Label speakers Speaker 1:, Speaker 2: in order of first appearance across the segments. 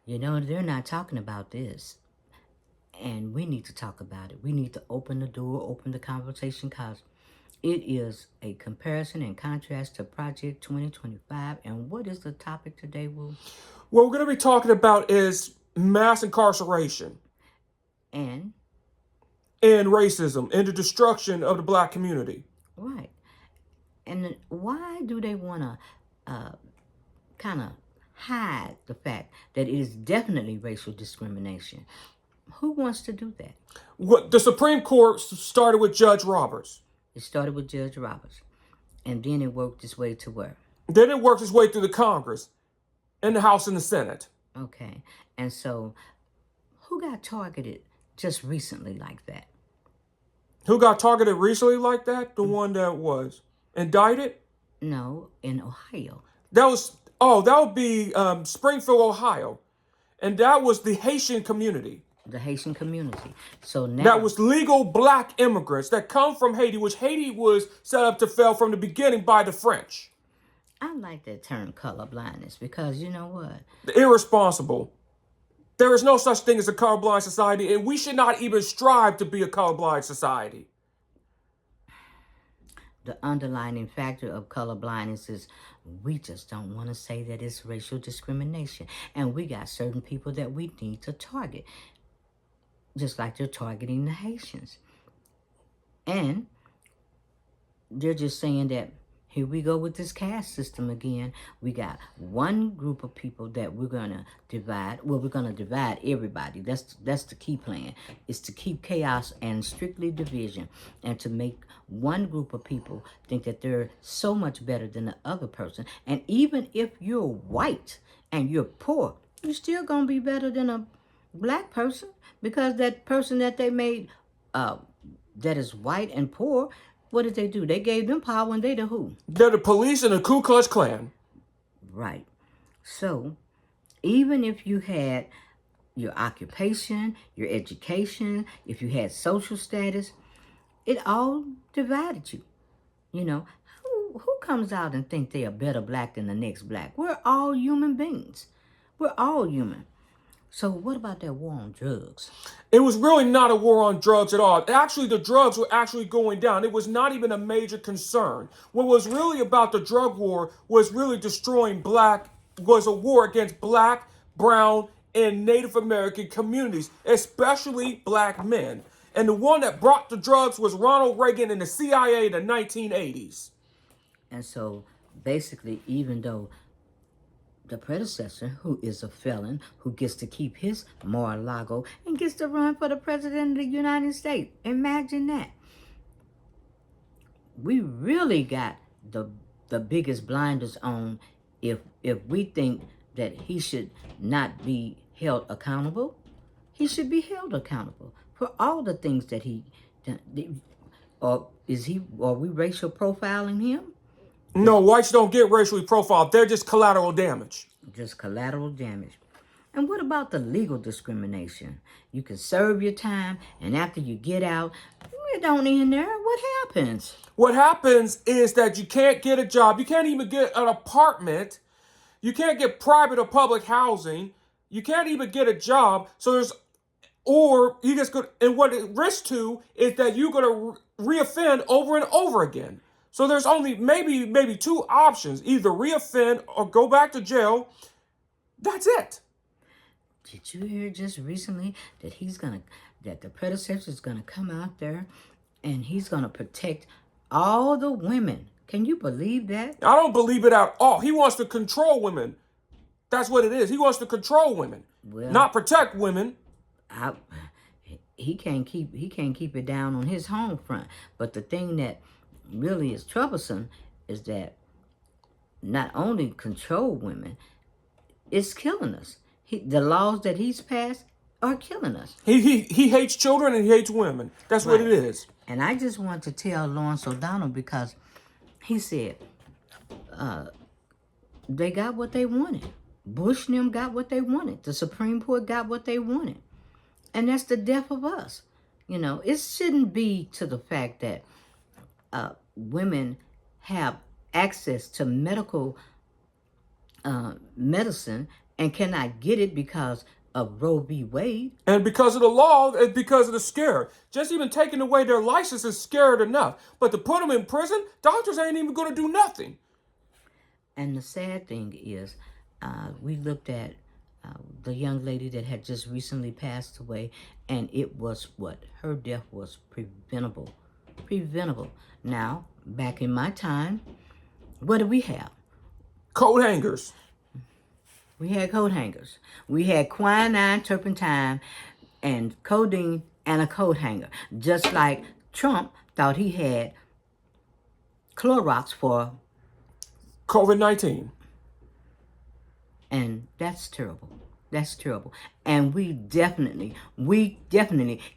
Speaker 1: They're not talking about this. And we need to talk about it. We need to open the door, open the conversation, because it is a comparison and contrast to Project 2025. And what is the topic today, Will?
Speaker 2: What we're going to be talking about is mass incarceration
Speaker 1: And,
Speaker 2: and racism and the destruction of the black community.
Speaker 1: right. And why do they want to kind of hide the fact that it is definitely racial discrimination? Who wants to do that?
Speaker 2: What the Supreme Court started with Judge Roberts.
Speaker 1: It started with Judge Roberts, and then it worked its way to where?
Speaker 2: Then it worked its way through the Congress and the House and the Senate.
Speaker 1: Okay. And so, who got targeted just recently like that?
Speaker 2: Who got targeted recently like that? The one that was indicted?
Speaker 1: No, in Ohio.
Speaker 2: That would be Springfield, Ohio. And that was the Haitian community.
Speaker 1: The Haitian community. So now
Speaker 2: That was legal black immigrants that come from Haiti, which Haiti was set up to fail from the beginning by the French.
Speaker 1: I like that term colorblindness, because you know what?
Speaker 2: The irresponsible. There is no such thing as a colorblind society, and we should not even strive to be a colorblind society.
Speaker 1: The underlying factor of colorblindness is we just don't want to say that it's racial discrimination. And we got certain people that we need to target, just like they're targeting the Haitians. And they're just saying that here we go with this caste system again. We got one group of people that we're going to divide. Well, we're going to divide everybody. That's the key plan, is to keep chaos and strictly division, and to make one group of people think that they're so much better than the other person. And even if you're white and you're poor, you're still going to be better than a black person, because that person that they made that is white and poor, what did they do? They gave them power, and they the who?
Speaker 2: They're the police and the Ku Klux Klan.
Speaker 1: Right. So, even if you had your occupation, your education, if you had social status, it all divided you. Who comes out and think they are better black than the next black? We're all human beings. We're all human. So what about that war on drugs?
Speaker 2: It was really not a war on drugs at all. Actually, the drugs were actually going down. It was not even a major concern. What was really about the drug war was really was a war against black, brown, and Native American communities, especially black men. And the one that brought the drugs was Ronald Reagan and the CIA in the 1980s.
Speaker 1: And so basically, even though the predecessor, who is a felon, who gets to keep his Mar-a-Lago and gets to run for the president of the United States. Imagine that. We really got the biggest blinders on if we think that he should not be held accountable. He should be held accountable for all the things that he done. Or are we racial profiling him?
Speaker 2: No, whites don't get racially profiled. They're just collateral damage.
Speaker 1: Just collateral damage. And what about the legal discrimination? You can serve your time, and after you get out, it don't end there. What happens?
Speaker 2: What happens is that you can't get a job. You can't even get an apartment. You can't get private or public housing. You can't even get a job. And what it risks to is that you're going to reoffend over and over again. So there's only maybe two options: either reoffend or go back to jail. That's it.
Speaker 1: Did you hear just recently that that the predecessor is gonna come out there and he's gonna protect all the women? Can you believe that?
Speaker 2: I don't believe it at all. He wants to control women. That's what it is. He wants to control women,
Speaker 1: Well,
Speaker 2: not protect women.
Speaker 1: He can't keep it down on his home front. But the thing that really is troublesome is that not only control women, it's killing us. The laws that he's passed are killing us.
Speaker 2: He hates children and he hates women. That's right. What it is.
Speaker 1: And I just want to tell Lawrence O'Donnell, because he said they got what they wanted. Bush and them got what they wanted. The Supreme Court got what they wanted. And that's the death of us. It shouldn't be to the fact that women have access to medical medicine and cannot get it because of Roe v. Wade.
Speaker 2: And because of the law, it's because of the scare. Just even taking away their license is scared enough. But to put them in prison, doctors ain't even going to do nothing.
Speaker 1: And the sad thing is, we looked at the young lady that had just recently passed away, and it was what? Her death was preventable. Preventable. Now, back in my time, what did we have?
Speaker 2: Coat hangers.
Speaker 1: We had coat hangers. We had quinine, turpentine, and codeine, and a coat hanger. Just like Trump thought he had Clorox for
Speaker 2: COVID-19.
Speaker 1: And that's terrible. That's terrible. And we definitely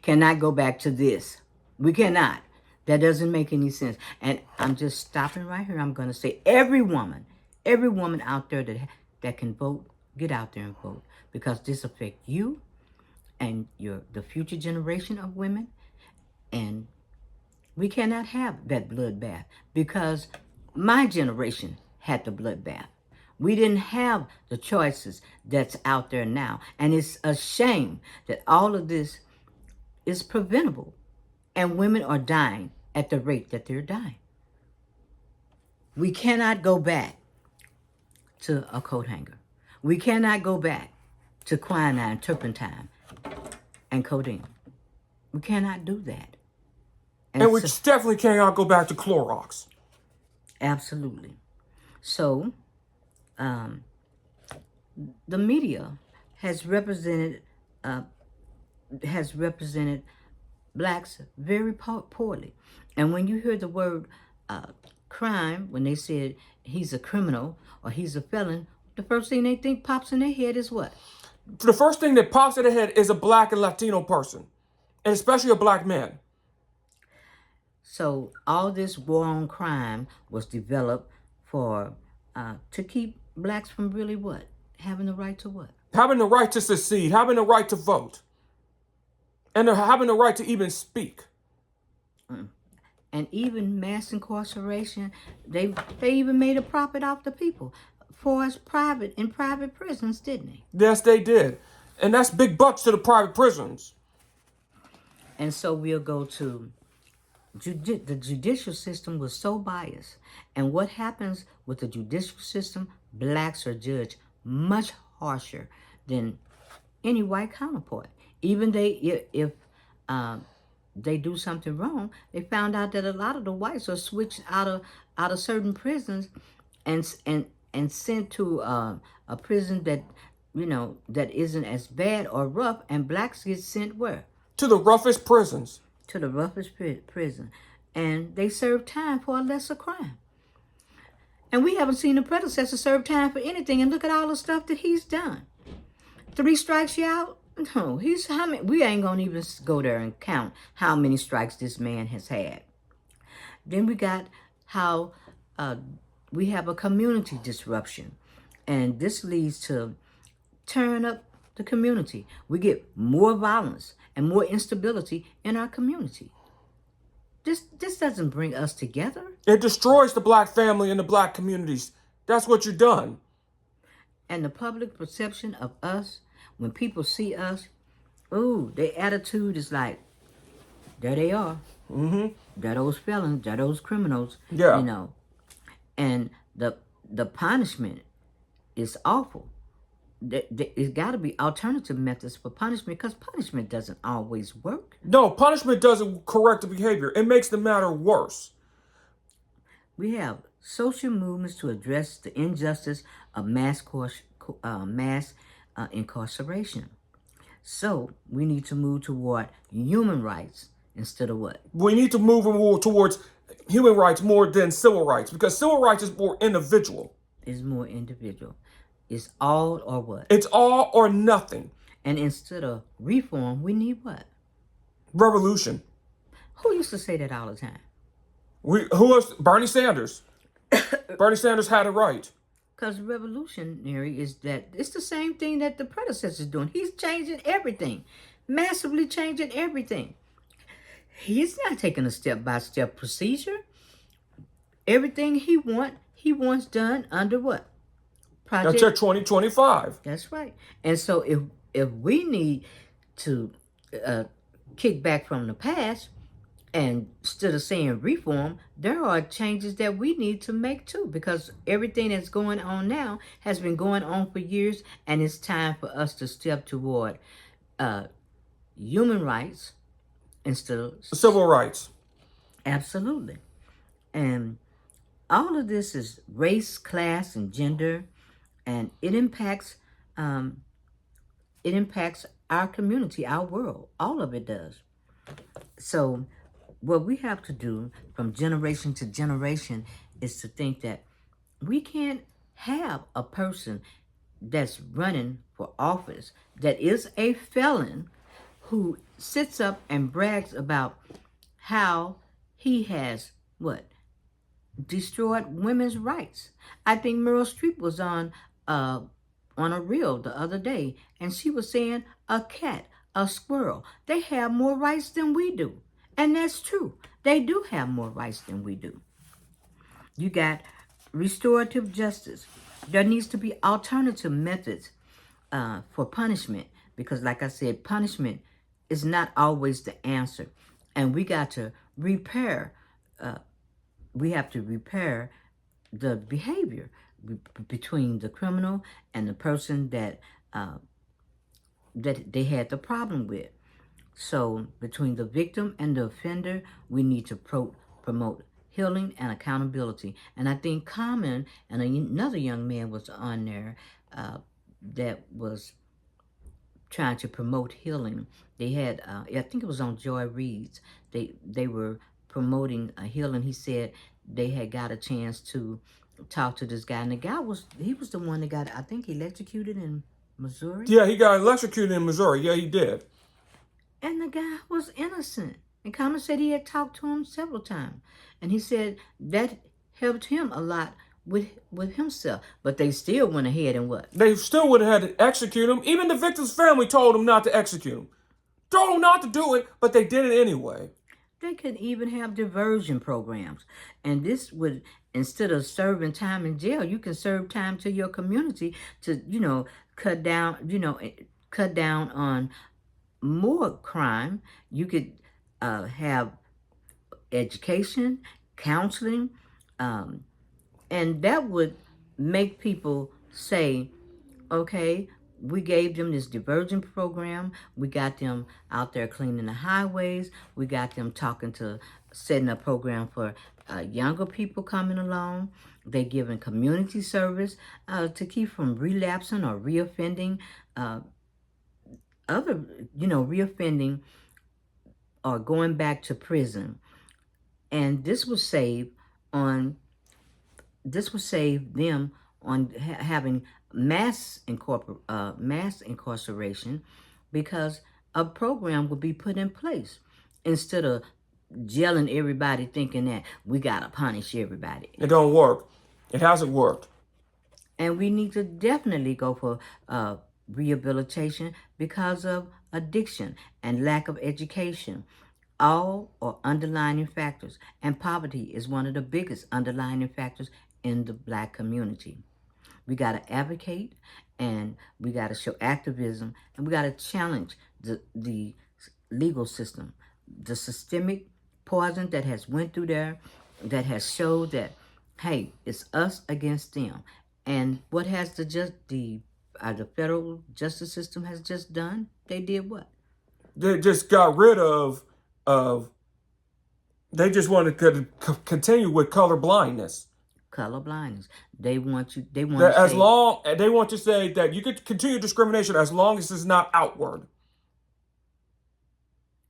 Speaker 1: cannot go back to this. We cannot. That doesn't make any sense. And I'm just stopping right here. I'm going to say every woman out there that can vote, get out there and vote. Because this affects you and the future generation of women. And we cannot have that bloodbath. Because my generation had the bloodbath. We didn't have the choices that's out there now. And it's a shame that all of this is preventable. And women are dying at the rate that they're dying. We cannot go back to a coat hanger. We cannot go back to quinine, turpentine, and codeine. We cannot do that.
Speaker 2: And we definitely cannot go back to Clorox.
Speaker 1: Absolutely. So, the media has represented blacks very poorly. And when you hear the word crime, when they said he's a criminal or he's a felon, the first thing they think pops in their head is what?
Speaker 2: The first thing that pops in their head is a black and Latino person, and especially a black man.
Speaker 1: So all this war on crime was developed for to keep blacks from really what? Having the right to what?
Speaker 2: Having the right to secede, having the right to vote, and having the right to even speak.
Speaker 1: And even mass incarceration, they even made a profit off the people for us in private prisons, didn't they?
Speaker 2: Yes, they did. And that's big bucks to the private prisons.
Speaker 1: And so we'll go to the judicial system was so biased. And what happens with the judicial system, blacks are judged much harsher than any white counterpart. Even if they do something wrong, they found out that a lot of the whites are switched out of certain prisons and sent to a prison that that isn't as bad or rough, and blacks get sent where?
Speaker 2: To the roughest prisons.
Speaker 1: To the roughest prison, and they serve time for a lesser crime. And we haven't seen the predecessor serve time for anything. And look at all the stuff that he's done. 3 strikes you out. No, how many? We ain't gonna even go there and count how many strikes this man has had. Then we got how we have a community disruption, and this leads to tearing up the community. We get more violence and more instability in our community. This doesn't bring us together.
Speaker 2: It destroys the black family and the black communities. That's what you've done.
Speaker 1: And the public perception of us, when people see us, ooh, their attitude is like, there they are.
Speaker 2: Mm-hmm.
Speaker 1: They're those felons, they're those criminals.
Speaker 2: Yeah.
Speaker 1: And the punishment is awful. It's got to be alternative methods for punishment, because punishment doesn't always work.
Speaker 2: No, punishment doesn't correct the behavior. It makes the matter worse.
Speaker 1: We have social movements to address the injustice of mass incarceration. So we need to move toward human rights instead of what?
Speaker 2: We need to move more towards human rights more than civil rights, because civil rights is more individual.
Speaker 1: It's more individual. It's all or what?
Speaker 2: It's all or nothing.
Speaker 1: And instead of reform, we need what?
Speaker 2: Revolution.
Speaker 1: Who used to say that all the time?
Speaker 2: Who else? Bernie Sanders. Bernie Sanders had it right.
Speaker 1: Because revolutionary is that it's the same thing that the predecessor's doing. He's changing everything, massively changing everything. He's not taking a step-by-step procedure. Everything he wants done under what?
Speaker 2: That's at
Speaker 1: Project.
Speaker 2: 2025.
Speaker 1: That's right. And so if we need to uh, kick back from the past, and instead of saying reform, there are changes that we need to make too, because everything that's going on now has been going on for years, and it's time for us to step toward uh, human rights instead of
Speaker 2: Civil rights.
Speaker 1: absolutely. And all of this is race, class, and gender, and um, it impacts our community, our world. All of it does. So, what we have to do from generation to generation is to think that we can't have a person that's running for office that is a felon who sits up and brags about how he has what destroyed women's rights. I think Meryl Streep was uh on a reel the other day, and she was saying a cat, a squirrel, they have more rights than we do. And that's true. They do have more rights than we do. You got restorative justice. There needs to be alternative methods for punishment, because, like I said, punishment is not always the answer. And we got to repair, we have to repair the behavior between the criminal and the person that they had the problem with. So between the victim and the offender, we need to promote healing and accountability. And I think Common and another young man was on there that was trying to promote healing. They had, I think it was on Joy Reid's. They were promoting healing. He said they had got a chance to talk to this guy, and he was the one that got, I think, electrocuted in Missouri.
Speaker 2: Yeah, he got electrocuted in Missouri. Yeah, he did.
Speaker 1: And the guy was innocent. And Common said he had talked to him several times. And he said that helped him a lot with himself. But they still went ahead and what?
Speaker 2: They still would have had to execute him. Even the victim's family told him not to execute him. Told him not to do it, but they did it anyway.
Speaker 1: They could even have diversion programs. And this would, instead of serving time in jail, you can serve time to your community to, cut down, cut down on more crime. You could have education, counseling, and that would make people say, okay, we gave them this diversion program. We got them out there cleaning the highways. We got them setting a program for younger people coming along. They giving community service to keep from relapsing or reoffending, reoffending or going back to prison. And this will save them on having mass incarceration, because a program will be put in place instead of jailing everybody thinking that we gotta punish everybody.
Speaker 2: It don't work. It hasn't worked.
Speaker 1: And we need to definitely go for rehabilitation because of addiction and lack of education. All are underlying factors, and poverty is one of the biggest underlying factors in the Black community. We got to advocate, and we got to show activism, and we got to challenge the legal system, the systemic poison that has went through there, that has showed that, hey, it's us against them. And what has the federal justice system has just done? They did what?
Speaker 2: They just got rid of they just want to continue with color blindness.
Speaker 1: Color blindness. They want to
Speaker 2: They
Speaker 1: say,
Speaker 2: want to say that you could continue discrimination as long as it's not outward.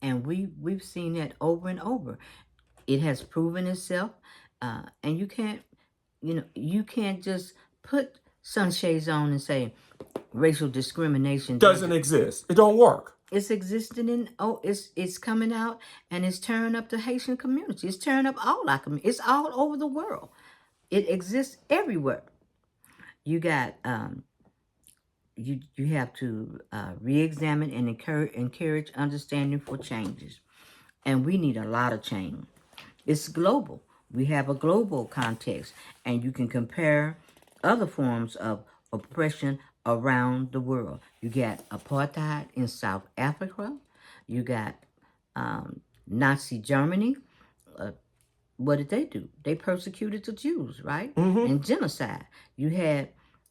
Speaker 1: and we've seen that over and over. It has proven itself, and you can't just put sunshades on and say racial discrimination
Speaker 2: Doesn't exist. It don't work.
Speaker 1: It's existing it's coming out, and it's tearing up the Haitian community. It's tearing up all our community. It's all over the world. It exists everywhere. You got you have to re-examine and encourage understanding for changes, and we need a lot of change. It's global. We have a global context, and you can compare other forms of oppression around the world. You got apartheid in South Africa. You got Nazi Germany. Uh, what did they do? They persecuted the Jews, right?
Speaker 2: Mm-hmm.
Speaker 1: And genocide. You had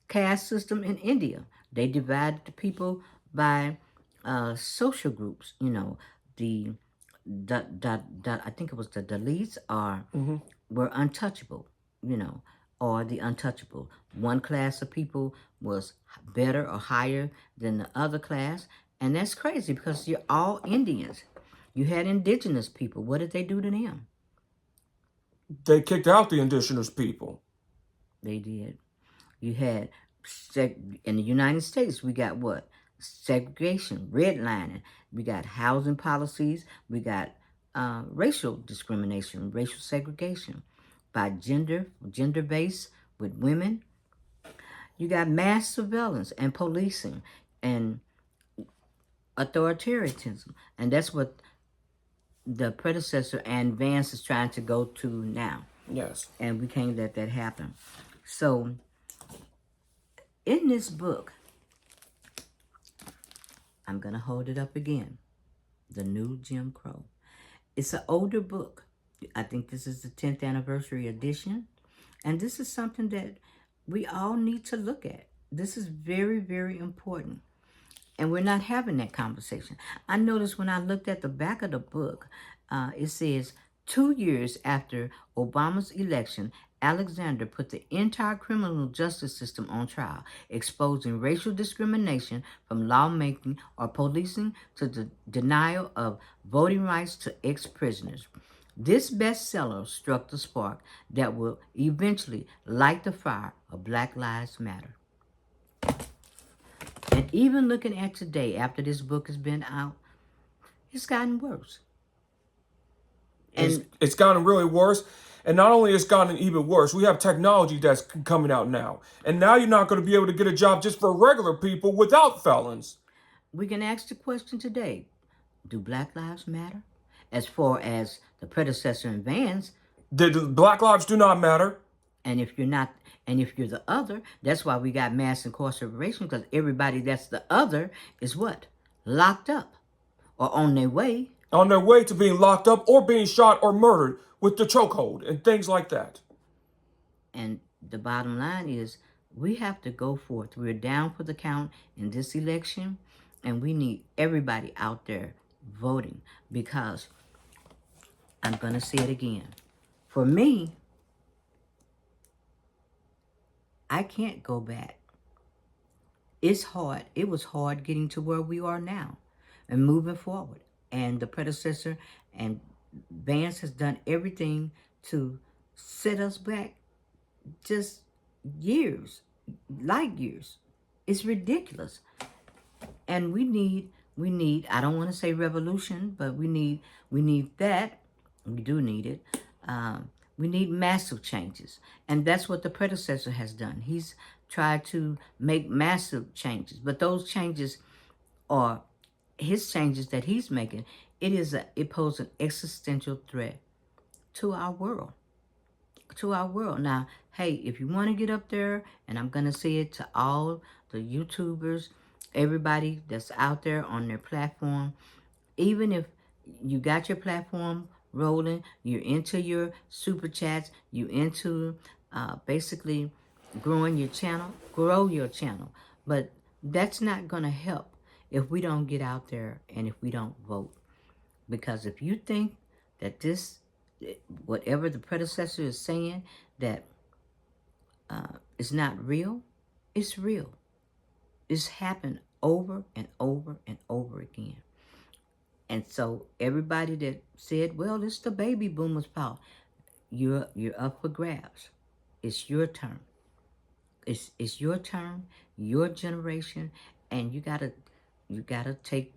Speaker 1: caste system in India. They divided the people by social groups. You know, the I think it was the Dalits are
Speaker 2: Mm-hmm.
Speaker 1: were untouchable. You know, or the untouchable. One class of people was better or higher than the other class, and that's crazy because you're all Indians. You had indigenous people. What did they do to them?
Speaker 2: They kicked out the indigenous people.
Speaker 1: They did. You had in the United States. We got what? Segregation, redlining. We got housing policies. We got racial discrimination, racial segregation by gender based with women. You got mass surveillance and policing and authoritarianism, and that's what the predecessor and Vance is trying to go to now.
Speaker 2: Yes.
Speaker 1: And we can't let that happen. So in this book, I'm going to hold it up again. The New Jim Crow. It's an older book. I think this is the 10th anniversary edition. And this is something that we all need to look at. This is very, very important. And we're not having that conversation. I noticed when I looked at the back of the book, it says 2 years after Obama's election, Alexander put the entire criminal justice system on trial, exposing racial discrimination from lawmaking or policing to the denial of voting rights to ex-prisoners. This bestseller struck the spark that will eventually light the fire of Black Lives Matter. And even looking at today, after this book has been out, it's gotten worse. And
Speaker 2: It's gotten really worse. And not only it's gotten even worse, we have technology that's coming out now. And now you're not going to be able to get a job just for regular people without felons.
Speaker 1: we can ask the question today, do Black Lives matter? As far as the predecessor in Vance,
Speaker 2: The Black lives do not matter.
Speaker 1: and if you're not, and if you're the other, that's why we got mass incarceration, because everybody that's the other is what? Locked up or on their way.
Speaker 2: On their way to being locked up or being shot or murdered with the chokehold and things like that.
Speaker 1: And the bottom line is we have to go forth. We're down for the count in this election, and we need everybody out there voting, because I'm going to say it again. For me, I can't go back. It's hard. It was hard getting to where we are now and moving forward. And the predecessor and Vance has done everything to set us back just years, light years. It's ridiculous. And we need, I don't want to say revolution, but we need that. We do need it. We need massive changes. And that's what the predecessor has done. He's tried to make massive changes. But those changes are his changes that he's making. It poses an existential threat to our world. To our world. Now, hey, if you want to get up there, and I'm going to say it to all the YouTubers, everybody that's out there on their platform, even if you got your platform rolling, you're into your super chats, you into basically growing your channel, grow your channel. But that's not going to help if we don't get out there and if we don't vote. Because if you think that this, whatever the predecessor is saying, that it's not real, it's real. It's happened over and over and over again. And so everybody that said, well, it's the baby boomers' fault, you're up for grabs. It's your turn. It's your turn, your generation, and you gotta take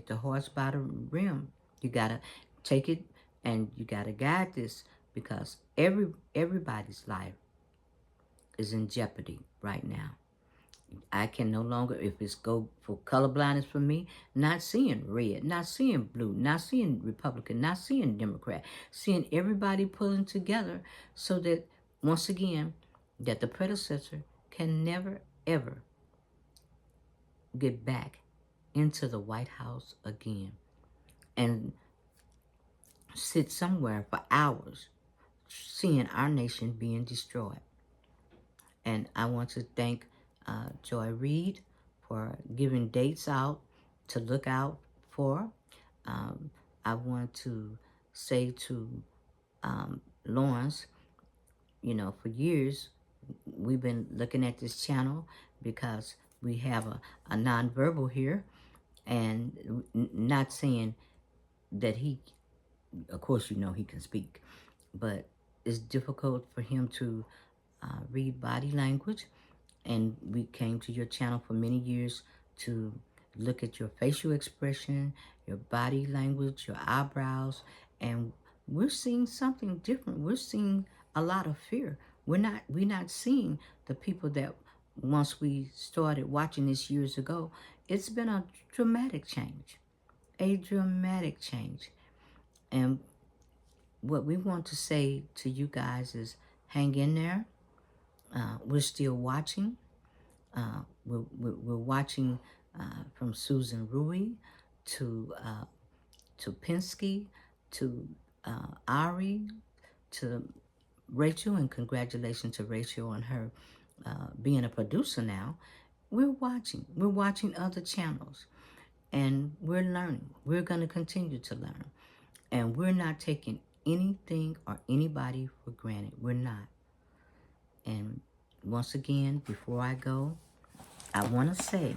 Speaker 1: the horse by the rim. You gotta take it, and you gotta guide this, because everybody's life is in jeopardy right now. I can no longer, if it's go for colorblindness for me, not seeing red, not seeing blue, not seeing Republican, not seeing Democrat, seeing everybody pulling together so that, once again, that the predecessor can never, ever get back into the White House again and sit somewhere for hours seeing our nation being destroyed. And I want to thank Joy Reid for giving dates out to look out for. Um, I want to say to Lawrence, you know, for years we've been looking at this channel because we have a nonverbal here, and not saying that he, of course, you know, he can speak, but it's difficult for him to read body language. And we came to your channel for many years to look at your facial expression, your body language, your eyebrows, and we're seeing something different. We're seeing a lot of fear. We're not seeing the people that once we started watching this years ago. It's been a dramatic change. A dramatic change. And what we want to say to you guys is hang in there. We're still watching. We're watching from Susan Rui to Pinsky to Ari to Rachel, and congratulations to Rachel on her being a producer now. We're watching. We're watching other channels, and we're learning. We're going to continue to learn, and we're not taking anything or anybody for granted. We're not. And once again, before I go, I want to say,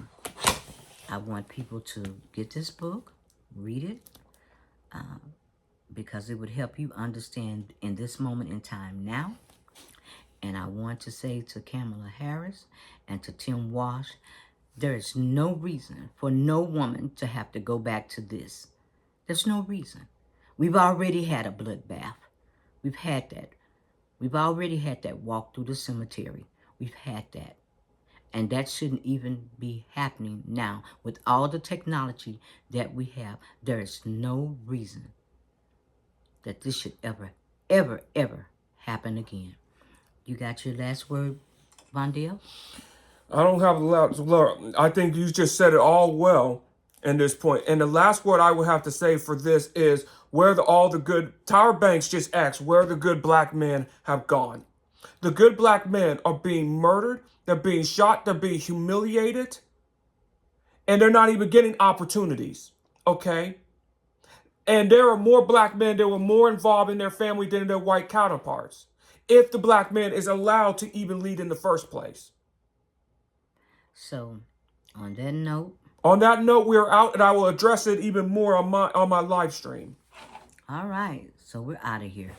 Speaker 1: I want people to get this book, read it, because it would help you understand in this moment in time now. And I want to say to Kamala Harris and to Tim Walsh, there is no reason for no woman to have to go back to this. There's no reason. We've already had a bloodbath. We've had that. We've already had that walk through the cemetery. We've had that. And that shouldn't even be happening now. With all the technology that we have, there is no reason that this should ever, ever, ever happen again. You got your last word, Vondale?
Speaker 2: I don't have a lot. I think you just said it all well in this point. And the last word I would have to say for this is where all the good, Tyra Banks just asked where the good black men have gone. The good black men are being murdered, they're being shot, they're being humiliated, and they're not even getting opportunities, okay? And there are more black men that were more involved in their family than their white counterparts, if the black man is allowed to even lead in the first place.
Speaker 1: So, on that note.
Speaker 2: On that note, we're out, and I will address it even more on my live stream.
Speaker 1: All right, so we're out of here.